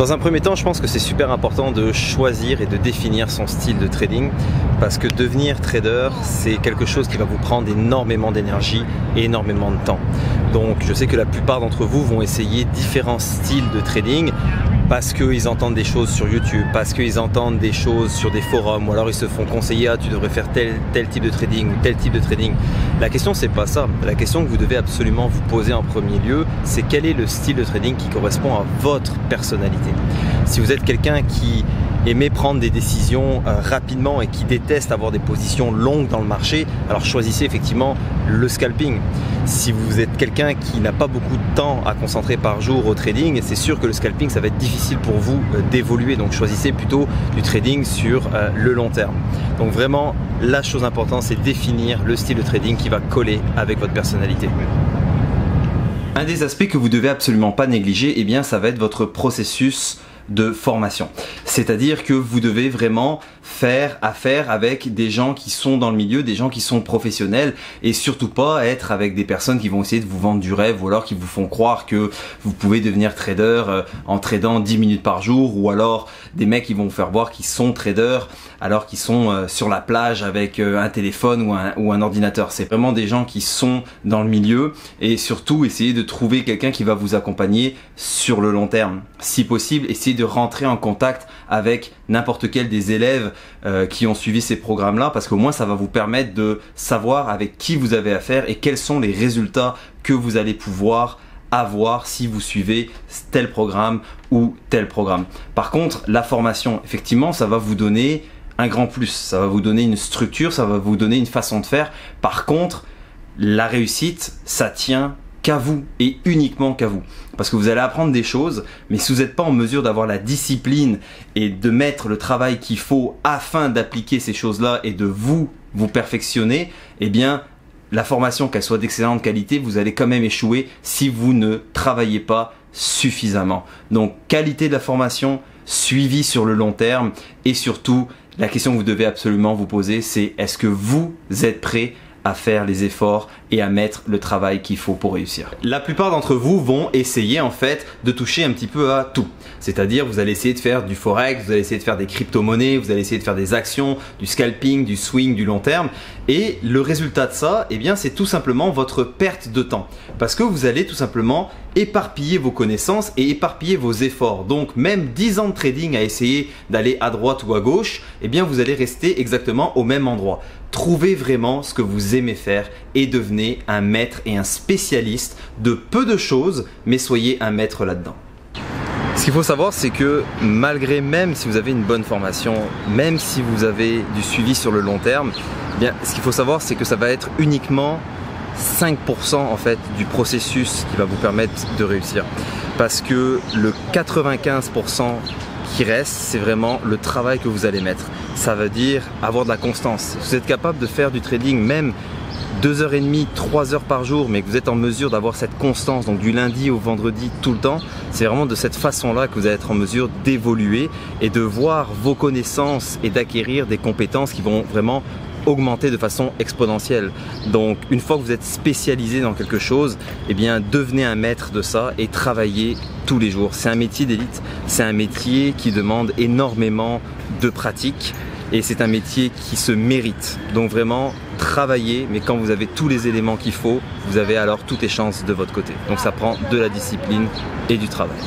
Dans un premier temps, je pense que c'est super important de choisir et de définir son style de trading parce que devenir trader, c'est quelque chose qui va vous prendre énormément d'énergie et énormément de temps. Donc je sais que la plupart d'entre vous vont essayer différents styles de trading parce qu'ils entendent des choses sur YouTube, parce qu'ils entendent des choses sur des forums, ou alors ils se font conseiller, ah, tu devrais faire tel type de trading ou tel type de trading. La question, c'est pas ça. La question que vous devez absolument vous poser en premier lieu, c'est quel est le style de trading qui correspond à votre personnalité. Si vous êtes quelqu'un qui aimait prendre des décisions rapidement et qui déteste avoir des positions longues dans le marché, alors choisissez effectivement le scalping. Si vous êtes quelqu'un qui n'a pas beaucoup de temps à concentrer par jour au trading, c'est sûr que le scalping, ça va être difficile pour vous d'évoluer. Donc choisissez plutôt du trading sur le long terme. Donc vraiment, la chose importante, c'est définir le style de trading qui va coller avec votre personnalité. Un des aspects que vous devez absolument pas négliger, eh bien, ça va être votre processus de formation. C'est-à-dire que vous devez vraiment faire affaire avec des gens qui sont dans le milieu, des gens qui sont professionnels et surtout pas être avec des personnes qui vont essayer de vous vendre du rêve ou alors qui vous font croire que vous pouvez devenir trader en tradant 10 minutes par jour ou alors des mecs qui vont vous faire voir qu'ils sont traders alors qu'ils sont sur la plage avec un téléphone ou un ordinateur. C'est vraiment des gens qui sont dans le milieu et surtout essayez de trouver quelqu'un qui va vous accompagner sur le long terme. Si possible, essayez de rentrer en contact avec n'importe quel des élèves qui ont suivi ces programmes-là parce qu'au moins ça va vous permettre de savoir avec qui vous avez affaire et quels sont les résultats que vous allez pouvoir avoir si vous suivez tel programme ou tel programme. Par contre, la formation, effectivement, ça va vous donner un grand plus, ça va vous donner une structure, ça va vous donner une façon de faire. Par contre, la réussite, ça tient qu'à vous et uniquement qu'à vous. Parce que vous allez apprendre des choses, mais si vous n'êtes pas en mesure d'avoir la discipline et de mettre le travail qu'il faut afin d'appliquer ces choses-là et de vous perfectionner, eh bien, la formation, qu'elle soit d'excellente qualité, vous allez quand même échouer si vous ne travaillez pas suffisamment. Donc, qualité de la formation, suivi sur le long terme et surtout, la question que vous devez absolument vous poser, c'est est-ce que vous êtes prêt à faire les efforts et à mettre le travail qu'il faut pour réussir. La plupart d'entre vous vont essayer en fait de toucher un petit peu à tout. C'est-à-dire vous allez essayer de faire du forex, vous allez essayer de faire des crypto-monnaies, vous allez essayer de faire des actions, du scalping, du swing, du long terme. Et le résultat de ça, eh bien, c'est tout simplement votre perte de temps. Parce que vous allez tout simplement éparpiller vos connaissances et éparpiller vos efforts. Donc même 10 ans de trading à essayer d'aller à droite ou à gauche, eh bien vous allez rester exactement au même endroit. Trouvez vraiment ce que vous aimez faire et devenez un maître et un spécialiste de peu de choses, mais soyez un maître là-dedans. Ce qu'il faut savoir, c'est que malgré même si vous avez une bonne formation, même si vous avez du suivi sur le long terme, eh bien, ce qu'il faut savoir, c'est que ça va être uniquement 5% en fait du processus qui va vous permettre de réussir. Parce que le 95% qui reste, c'est vraiment le travail que vous allez mettre. Ça veut dire avoir de la constance. Si vous êtes capable de faire du trading même 2h30, 3 heures par jour, mais que vous êtes en mesure d'avoir cette constance, donc du lundi au vendredi tout le temps, c'est vraiment de cette façon-là que vous allez être en mesure d'évoluer et de voir vos connaissances et d'acquérir des compétences qui vont vraiment augmenter de façon exponentielle. Donc une fois que vous êtes spécialisé dans quelque chose, eh bien devenez un maître de ça et travaillez tous les jours. C'est un métier d'élite, c'est un métier qui demande énormément de pratique et c'est un métier qui se mérite. Donc vraiment travaillez, mais quand vous avez tous les éléments qu'il faut, vous avez alors toutes les chances de votre côté. Donc ça prend de la discipline et du travail.